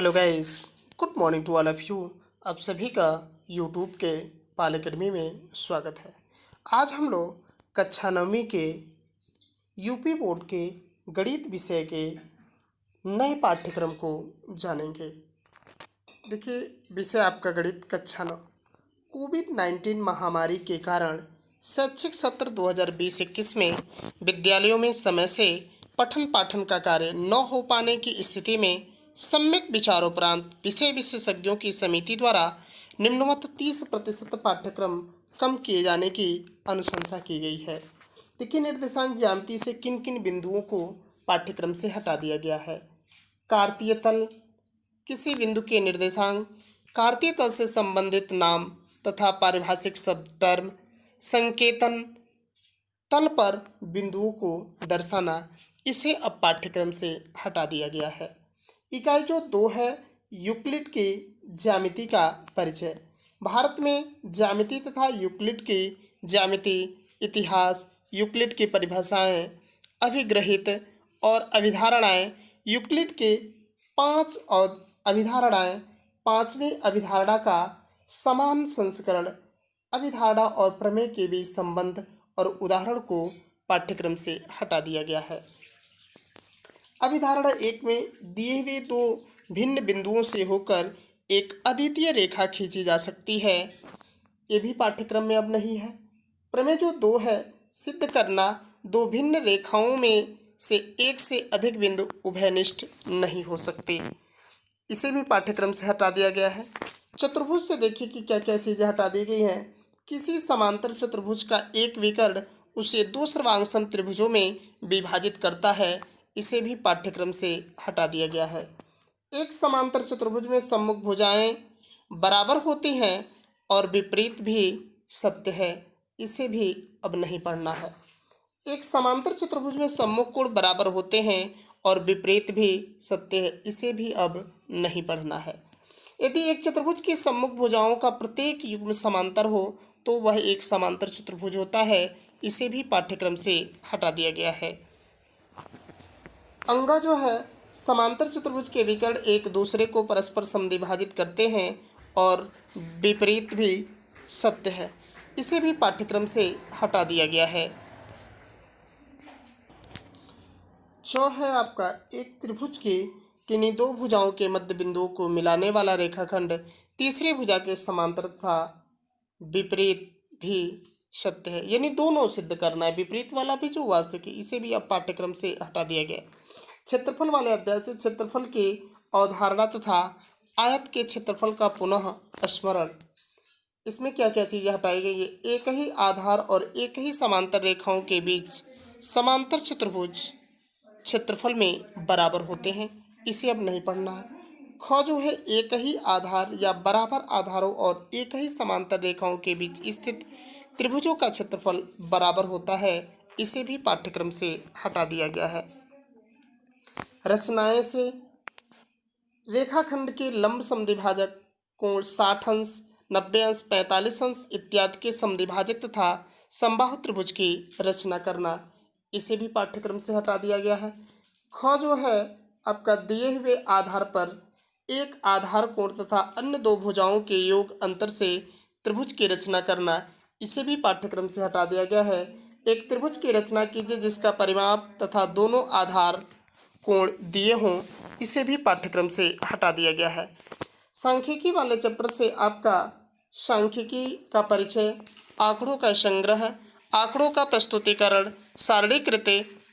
Hello guys, good morning to all of you. आप सभी का यूट्यूब के पाल अकेडमी में स्वागत है। आज हम लोग कक्षा 9वीं के यूपी बोर्ड के गणित विषय के नए पाठ्यक्रम को जानेंगे। देखिए, विषय आपका गणित कक्षा 9। कोविड-19 महामारी के कारण शैक्षिक सत्र 2020-21 में विद्यालयों में समय से पठन पाठन का कार्य न हो पाने की स्थिति में सम्यक विचारोपरांत विषय विशेषज्ञों की समिति द्वारा निम्नवत 30% पाठ्यक्रम कम किए जाने की अनुशंसा की गई है। देखिए, निर्देशांक ज्यामिति से किन किन बिंदुओं को पाठ्यक्रम से हटा दिया गया है। कार्तीय तल, किसी बिंदु के निर्देशांक, कार्तीय तल से संबंधित नाम तथा पारिभाषिक शब्द टर्म, संकेतन, तल पर बिंदुओं को दर्शाना, इसे अब पाठ्यक्रम से हटा दिया गया है। इकाई जो 2 है, यूक्लिड की ज्यामिति का परिचय। भारत में ज्यामिति तथा यूक्लिड की ज्यामिति, इतिहास, यूक्लिड की परिभाषाएं, अभिग्रहित और अभिधारणाएं। यूक्लिड के 5 और अभिधारणाएं, 5वीं अभिधारणा का समान संस्करण, अभिधारणा और प्रमेय के बीच संबंध और उदाहरण को पाठ्यक्रम से हटा दिया गया है। अभिधारणा 1 में दिए हुए 2 भिन्न बिंदुओं से होकर एक अद्वितीय रेखा खींची जा सकती है, ये भी पाठ्यक्रम में अब नहीं है। प्रमेय जो 2 है, सिद्ध करना 2 भिन्न रेखाओं में से एक से अधिक बिंदु उभयनिष्ठ नहीं हो सकते, इसे भी पाठ्यक्रम से हटा दिया गया है। चतुर्भुज से देखिए कि क्या क्या चीज़ें हटा दी गई हैं। किसी समांतर चतुर्भुज का एक विकर्ण उसे 2 सर्वांगसम त्रिभुजों में विभाजित करता है, इसे भी पाठ्यक्रम से हटा दिया गया है। एक समांतर चतुर्भुज में सम्मुख भुजाएं बराबर होती हैं और विपरीत भी सत्य है, इसे भी अब नहीं पढ़ना है। एक समांतर चतुर्भुज में सम्मुख कोण बराबर होते हैं और विपरीत भी सत्य है, इसे भी अब नहीं पढ़ना है। यदि एक चतुर्भुज की सम्मुख भुजाओं का प्रत्येक युग्म समांतर हो तो वह एक समांतर चतुर्भुज होता है, इसे भी पाठ्यक्रम से हटा दिया गया है। अंगा जो है, समांतर चतुर्भुज के विकर्ण एक दूसरे को परस्पर समद्विभाजित करते हैं और विपरीत भी सत्य है, इसे भी पाठ्यक्रम से हटा दिया गया है। जो है आपका एक त्रिभुज की किन्हीं 2 भुजाओं के मध्य बिंदुओं को मिलाने वाला रेखाखंड तीसरी भुजा के समांतर तथा विपरीत भी सत्य है, यानी दोनों सिद्ध करना है, विपरीत वाला भी जो वास्तविक है, इसे भी अब पाठ्यक्रम से हटा दिया गया। क्षेत्रफल वाले अध्याय से क्षेत्रफल की अवधारणा तथा आयत के क्षेत्रफल का पुनः स्मरण। इसमें क्या क्या चीज़ें हटाई गई है। एक ही आधार और एक ही समांतर रेखाओं के बीच समांतर चतुर्भुज क्षेत्रफल में बराबर होते हैं, इसे अब नहीं पढ़ना है। ख जो है, एक ही आधार या बराबर आधारों और एक ही समांतर रेखाओं के बीच स्थित त्रिभुजों का क्षेत्रफल बराबर होता है, इसे भी पाठ्यक्रम से हटा दिया गया है। रचनाएं से रेखाखंड के लंब समद्विभाजक कोण 60 अंश, 90 अंश, 45 अंश इत्यादि के समद्विभाजक तथा समबाहु त्रिभुज की रचना करना, इसे भी पाठ्यक्रम से हटा दिया गया है। ख जो है आपका दिए हुए आधार पर एक आधार कोण तथा अन्य 2 भुजाओं के योग अंतर से त्रिभुज की रचना करना, इसे भी पाठ्यक्रम से हटा दिया गया है। एक त्रिभुज की रचना कीजिए जिसका परिमाप तथा दोनों आधार कोण दिए हों, इसे भी पाठ्यक्रम से हटा दिया गया है। सांख्यिकी वाले चैप्टर से आपका सांख्यिकी का परिचय, आंकड़ों का संग्रह, आंकड़ों का प्रस्तुतिकरण, सारणीकृत,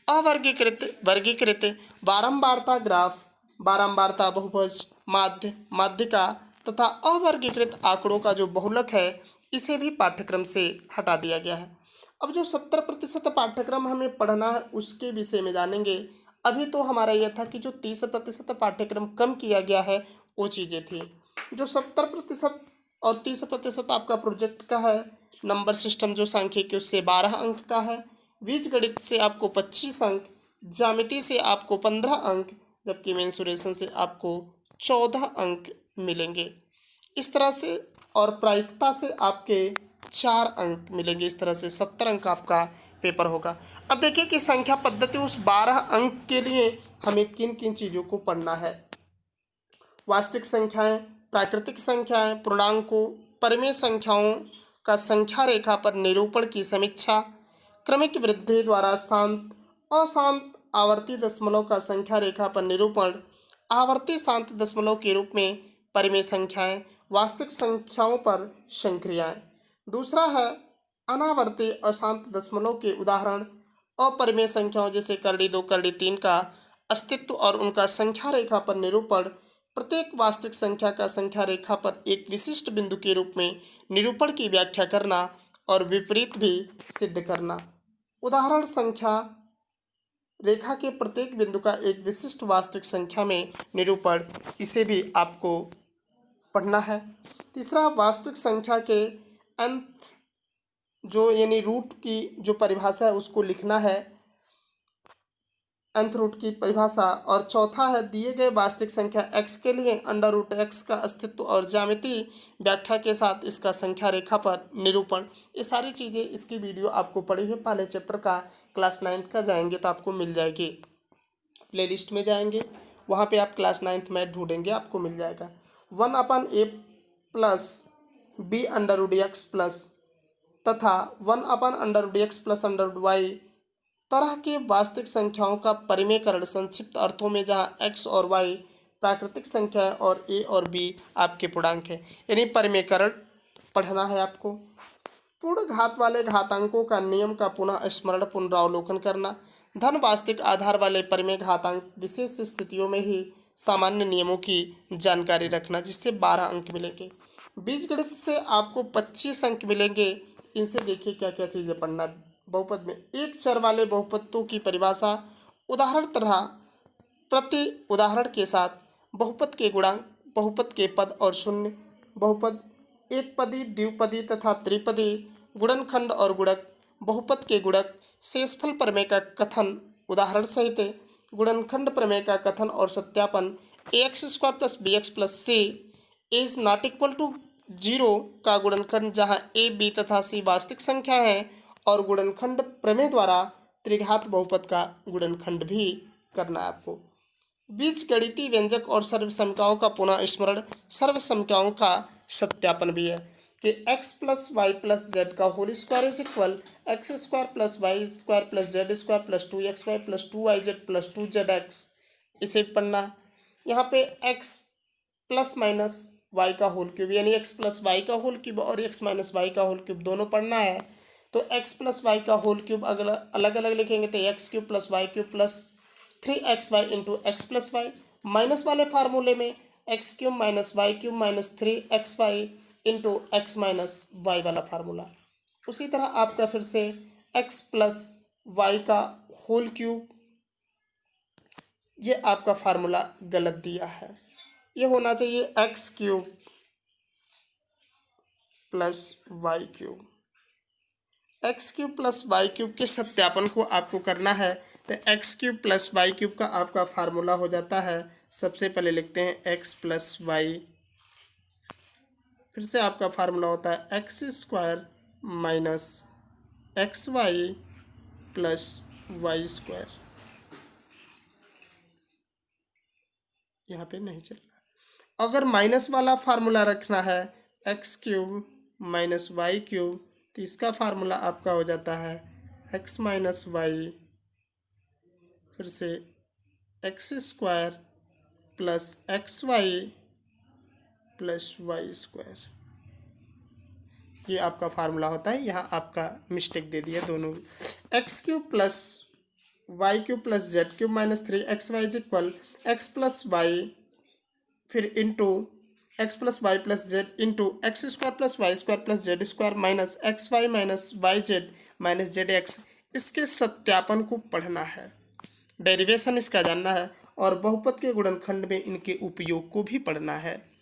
अवर्गीकृत, वर्गीकृत, बारंबारता ग्राफ, बारंबारता बहुभुज, माध्य, माध्यिका तथा अवर्गीकृत आंकड़ों का जो बहुलक है, इसे भी पाठ्यक्रम से हटा दिया गया है। अब जो 70% पाठ्यक्रम हमें पढ़ना है उसके विषय में जानेंगे। अभी तो हमारा यह था कि जो 30% पाठ्यक्रम कम किया गया है वो चीज़ें थी। जो 70% और 30% आपका प्रोजेक्ट का है। नंबर सिस्टम जो सांख्यिकी उससे 12 अंक का है। बीजगणित से आपको 25 अंक, ज्यामिति से आपको 15 अंक, जबकि मेंसुरेशन से आपको 14 अंक मिलेंगे। इस तरह से और प्रायिकता से आपके 4 अंक मिलेंगे। इस तरह से 70 अंक आपका पेपर होगा। अब देखिए कि संख्या पद्धति उस 12 अंक के लिए हमें किन किन चीज़ों को पढ़ना है। वास्तविक संख्याएं, प्राकृतिक संख्याएं, पूर्णांकों, परिमेय संख्याओं का संख्या रेखा पर निरूपण की समीक्षा, क्रमिक वृद्धि द्वारा शांत अशांत आवर्ती दशमलव का संख्या रेखा पर निरूपण, आवर्ती शांत दशमलव के रूप में परिमेय संख्याएं, वास्तविक संख्याओं पर संक्रियाएं। दूसरा है अनावर्ती अशांत दशमलव के उदाहरण, अपरिमेय संख्याओं जैसे करड़ी 2 करड़ी 3 का अस्तित्व और उनका संख्या रेखा पर निरूपण, प्रत्येक वास्तविक संख्या का संख्या रेखा पर एक विशिष्ट बिंदु के रूप में निरूपण की व्याख्या करना और विपरीत भी सिद्ध करना। उदाहरण संख्या रेखा के प्रत्येक बिंदु का एक विशिष्ट वास्तविक संख्या में निरूपण, इसे भी आपको पढ़ना है। तीसरा वास्तविक संख्या के अंत जो यानी रूट की जो परिभाषा है उसको लिखना है, अंत रूट की परिभाषा। और चौथा है दिए गए वास्तविक संख्या x के लिए अंडर रूट x का अस्तित्व और ज्यामितीय व्याख्या के साथ इसका संख्या रेखा पर निरूपण। ये सारी चीज़ें इसकी वीडियो आपको पढ़ी है पहले चैप्टर का क्लास 9th का जाएंगे तो आपको मिल जाएगी, प्लेलिस्ट में जाएंगे वहाँ पे आप क्लास 9th मैथ ढूंढेंगे आपको मिल जाएगा। 1/a plus b under root x plus तथा 1/√x प्लस √y तरह के वास्तविक संख्याओं का परिमेयकरण संक्षिप्त अर्थों में जहां x और y प्राकृतिक संख्या है और a और b आपके पूर्णांक है, यानी परिमेयकरण पढ़ना है आपको। पूर्ण घात वाले घातांकों का नियम का पुनः स्मरण पुनरावलोकन करना, धन वास्तविक आधार वाले परिमेय घातांक विशेष स्थितियों में ही सामान्य नियमों की जानकारी रखना जिससे 12 अंक मिलेंगे। बीजगणित से आपको 25 अंक मिलेंगे। इनसे देखिए क्या क्या चीज़ें पढ़ना। बहुपद में एक चर वाले बहुपदों की परिभाषा, उदाहरण तरह प्रति उदाहरण के साथ बहुपद के गुणांक, बहुपद के पद और शून्य, बहुपद एकपदी द्विपदी तथा त्रिपदी, गुणनखंड और गुणक, बहुपद के गुणक, शेषफल प्रमेय का कथन उदाहरण सहित, गुणनखंड प्रमेय का कथन और सत्यापन, ax² + bx + c is not equal to 0 का गुणनखंड जहां a b तथा c वास्तविक संख्या है और गुणनखंड प्रमेय द्वारा त्रिघात बहुपद का गुणनखंड भी करना है आपको। बीजगणितीय व्यंजक और सर्वसंख्याओं का पुनः स्मरण, सर्वसंख्याओं का सत्यापन भी है कि x + y + z का whole square is equal x² + y² + z² + 2xy + 2yz + 2zx, इसे पढ़ना। यहाँ पे x प्लस माइनस y का होल क्यूब यानी x + y का होल क्यूब और x - y का होल क्यूब दोनों पढ़ना है। तो x + y का होल क्यूब अलग अलग लिखेंगे तो x³ + y³ + 3xy × x + y, minus वाले फार्मूले में x³ - y³ - 3xy × x - y वाला फार्मूला। उसी तरह आपका फिर से x + y का होल क्यूब, ये आपका फार्मूला गलत दिया है, ये होना चाहिए x³ + y³। x³ + y³ के सत्यापन को आपको करना है तो x³ + y³ का आपका फार्मूला हो जाता है, सबसे पहले लिखते हैं x + y, फिर से आपका फार्मूला होता है x² - xy + y²। यहाँ पे नहीं चल रहा। अगर माइनस वाला फार्मूला रखना है x³ - y³ तो इसका फार्मूला आपका हो जाता है x - y, फिर से x² + xy + y², ये आपका फार्मूला होता है। यहाँ आपका मिस्टेक दे दिया दोनों। x³ + y³ + z³ - 3xy is equal x + y फिर into x + y + z into x² + y² + z² - xy - yz - zx, इसके सत्यापन को पढ़ना है, डेरिवेशन इसका जानना है और बहुपद के गुणनखंड में इनके उपयोग को भी पढ़ना है।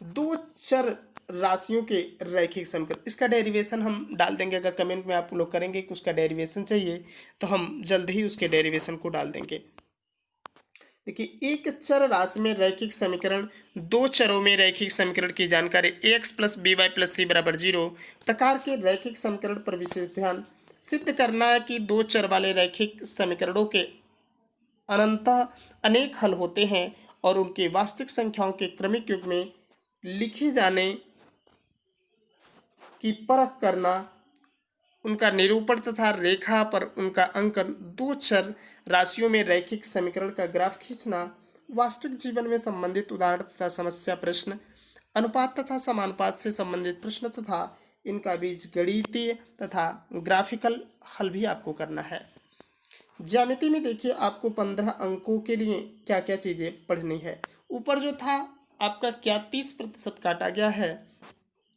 दो चर राशियों के रैखिक समीकरण, इसका डेरिवेशन हम डाल देंगे। अगर कमेंट में आप लोग करेंगे कि उसका डेरिवेशन चाहिए तो हम जल्द ही उसके डेरिवेशन को डाल देंगे। देखिए एक चर राशि में रैखिक समीकरण, दो चरों में रैखिक समीकरण की जानकारी, ax + by + c = 0 प्रकार के रैखिक समीकरण पर विशेष ध्यान। सिद्ध करना है कि दो चर वाले रैखिक समीकरणों के अनंतः अनेक हल होते हैं और उनके वास्तविक संख्याओं के क्रमिक युग में लिखे जाने की परख करना, उनका निरूपण तथा रेखा पर उनका अंकन, दो चर राशियों में रैखिक समीकरण का ग्राफ खींचना, वास्तविक जीवन में संबंधित उदाहरण तथा समस्या प्रश्न, अनुपात तथा समानुपात से संबंधित प्रश्न तथा इनका बीज गणितीय तथा ग्राफिकल हल भी आपको करना है। ज्यामिति में देखिए आपको 15 अंकों के लिए क्या क्या चीज़ें पढ़नी है। ऊपर जो था आपका क्या 30% काटा गया है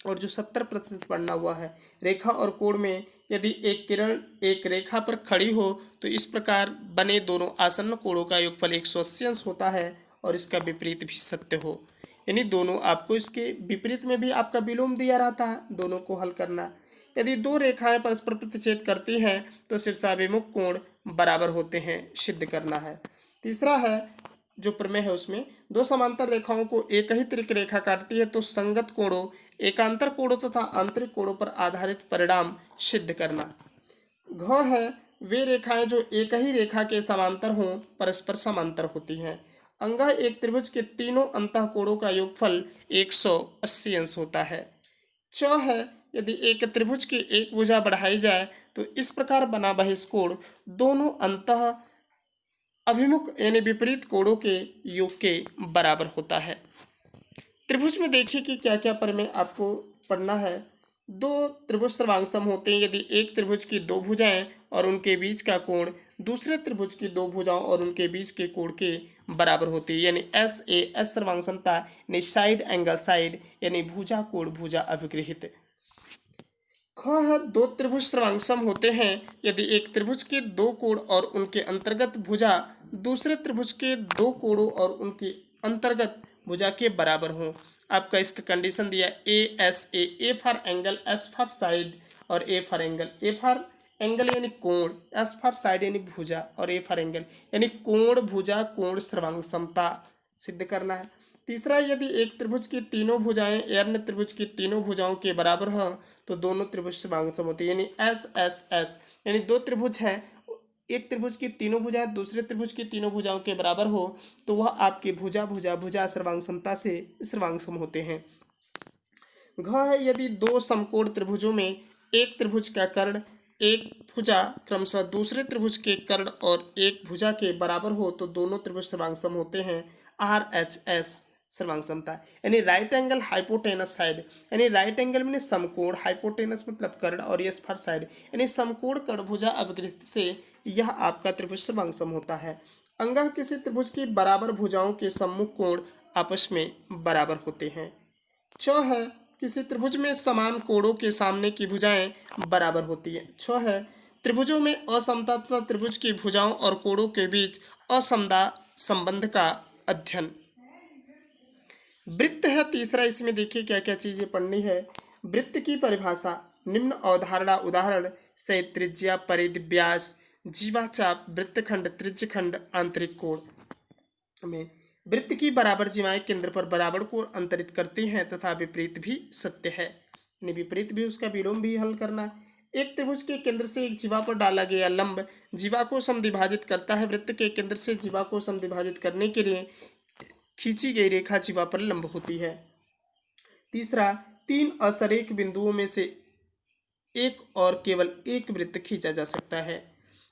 और जो 70% पढ़ना हुआ है। रेखा और कोण में यदि एक किरण एक रेखा पर खड़ी हो तो इस प्रकार बने दोनों आसन्न कोणों का योगफल 180 अंश होता है और इसका विपरीत भी सत्य हो, यानी दोनों आपको इसके विपरीत में भी आपका विलोम दिया रहता है, दोनों को हल करना। यदि दो रेखाएं परस्पर प्रतिच्छेद करती हैं तो शीर्षाभिमुख कोण बराबर होते हैं, सिद्ध करना है। तीसरा है जो प्रमेय है उसमें दो समांतर रेखाओं को एक ही तिर्यक रेखा काटती है तो संगत कोणों, एकांतर कोणों तथा आंतरिक कोणों पर आधारित परिणाम सिद्ध करना। घ है वे रेखाएं जो एक ही रेखा के समांतर हों परस्पर समांतर होती हैं। अंग एक त्रिभुज के तीनों अंतः कोणों का योगफल 180 अंश होता है। च है यदि एक त्रिभुज की एक भुजा बढ़ाई जाए तो इस प्रकार बना बहिष्कोण दोनों अंतः अभिमुख यानी विपरीत कोणों के योग के बराबर होता है। त्रिभुज में देखिए कि क्या क्या प्रमेय आपको पढ़ना है। दो त्रिभुज सर्वांगसम होते हैं यदि एक त्रिभुज की दो भुजाएं और उनके बीच का कोण दूसरे त्रिभुज की दो भुजाओं और उनके बीच के कोण के बराबर होती है, यानी एस सर्वांगसमता यानी साइड एंगल साइड यानी भुजा कोण भुजा अभिगृहित। ख है दो त्रिभुज सर्वांगसम होते हैं यदि एक त्रिभुज के दो कोण और उनके अंतर्गत भुजा दूसरे त्रिभुज के दो कोणों और उनके अंतर्गत भुजा के बराबर हों। आपका इसका कंडीशन दिया A for angle, S for side और A for angle. A for angle यानी कोण, एस फॉर साइड यानी भुजा और ए फॉर एंगल यानी कोण भुजा कोण सर्वांगसमता सिद्ध करना है। तीसरा यदि एक त्रिभुज की तीनों भुजाएं अन्य त्रिभुज की तीनों भुजाओं के बराबर हो तो दोनों त्रिभुज सर्वांगसम होती है, यानी एस यानी दो त्रिभुज हैं, एक त्रिभुज की तीनों भुजाएं दूसरे त्रिभुज की तीनों भुजाओं के बराबर हो तो वह आपकी भुजा भुजा भुजा सर्वांगसमता से सर्वांगसम होते हैं। घ है यदि दो समकोण त्रिभुजों में एक त्रिभुज का कर्ण एक भुजा क्रमशः दूसरे त्रिभुज के कर्ण और एक भुजा के बराबर हो तो दोनों त्रिभुज सर्वांगसम होते हैं। RHS सर्वांगसमता यानी राइट एंगल हाइपोटेनस साइड, यानी राइट एंगल में समकोण, हाइपोटेनस मतलब कर्ण और यस फॉर साइड यानी समकोण कर्ण भुजा अभिगृहित से यह आपका त्रिभुज सर्वांगसम होता है। अंगः किसी त्रिभुज की बराबर भुजाओं के सम्मुख कोण आपस में बराबर होते हैं। च है किसी त्रिभुज में समान कोणों के सामने की भुजाएं बराबर होती है। छ है त्रिभुजों में असमता तथा त्रिभुज की भुजाओं और कोणों के बीच असमता संबंध का अध्ययन। वृत्त है तीसरा, इसमें देखिए क्या क्या चीजें पढ़नी है। वृत्त की परिभाषा निम्न अवधारणा उदाहरण से त्रिज्या परिधि व्यास जीवाचाप वृत्तखंड त्रिज्यखंड आंतरिक कोण में वृत्त की बराबर जीवाएं केंद्र पर बराबर कोण अंतरित करती हैं तथा विपरीत भी सत्य है, यानी विपरीत भी उसका विलोम भी हल करना है। एक त्रिभुज के केंद्र से एक जीवा पर डाला गया लंब जीवा को समद्विभाजित करता है। वृत्त के केंद्र से जीवा को समद्विभाजित करने के लिए खींची गई रेखा जीवा पर लंब होती है। तीसरा तीन असरेख बिंदुओं में से एक और केवल एक वृत्त खींचा जा सकता है।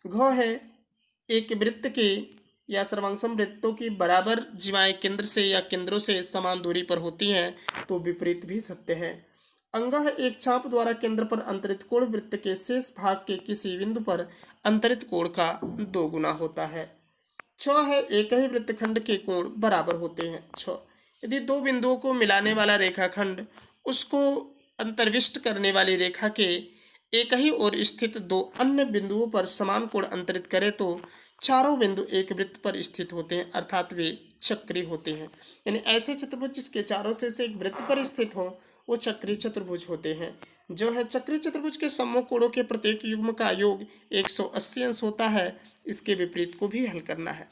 घ है एक वृत्त के या सर्वांगसम वृत्तों की बराबर जीवाएं केंद्र से या केंद्रों से समान दूरी पर होती हैं तो विपरीत भी सत्य है। अंगः एक चाप द्वारा केंद्र पर अंतरित कोण वृत्त के शेष भाग के किसी बिंदु पर अंतरित कोण का 2 गुना होता है। छ है एक ही वृत्तखंड के कोण बराबर होते हैं। छ यदि दो बिंदुओं को मिलाने वाला रेखाखंड उसको अंतर्विष्ट करने वाली रेखा के एक ही ओर स्थित दो अन्य बिंदुओं पर समान कोण अंतरित करे तो चारों बिंदु एक वृत्त पर स्थित होते हैं, अर्थात वे चक्री होते हैं। यानी ऐसे चतुर्भुज जिसके चारों से एक वृत्त पर स्थित हो वो चक्री चतुर्भुज होते हैं। जो है चक्री चतुर्भुज के सम्मुख कोणों के प्रत्येक युग्म का योग 180 अंश होता है। इसके विपरीत को भी हल करना है।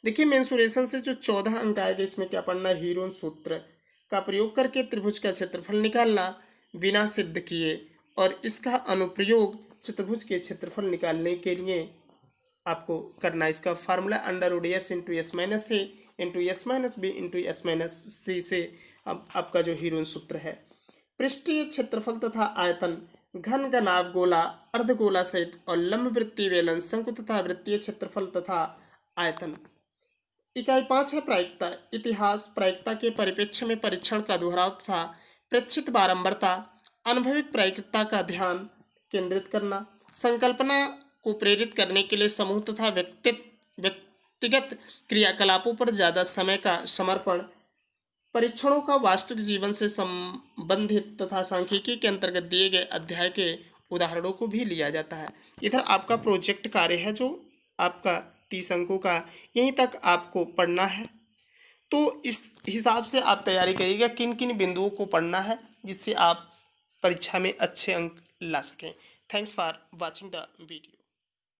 देखिए मेंसुरेशन से जो 14 अंक आएगा इसमें क्या पढ़ना है, हीरोन सूत्र का प्रयोग करके त्रिभुज का क्षेत्रफल निकालना बिना सिद्ध किए और इसका अनुप्रयोग चतुर्भुज के क्षेत्रफल निकालने के लिए आपको करना। इसका formula √S × S - A into S minus B into S minus C से अब आपका जो हीरोन सूत्र है। पृष्ठीय क्षेत्रफल तथा आयतन घन घनाभ गोला अर्धगोला सहित और लंब वृत्तीय बेलन शंकु तथा वृत्तीय क्षेत्रफल तथा आयतन। इकाई 5 है प्रायिकता। इतिहास प्रायिकता के परिप्रेक्ष्य में परीक्षण का दोहराव तथा प्रेक्षित बारंबारता अनुभविक प्रायिकता का ध्यान केंद्रित करना। संकल्पना को प्रेरित करने के लिए समूह तथा व्यक्तिगत क्रियाकलापों पर ज़्यादा समय का समर्पण। परीक्षणों का वास्तविक जीवन से संबंधित तथा सांख्यिकी के अंतर्गत दिए गए अध्याय के उदाहरणों को भी लिया जाता है। इधर आपका प्रोजेक्ट कार्य है जो आपका 30 अंकों का, यहीं तक आपको पढ़ना है। तो इस हिसाब से आप तैयारी करिएगा किन किन बिंदुओं को पढ़ना है जिससे आप परीक्षा में अच्छे अंक ला सकें। Thanks for watching the video.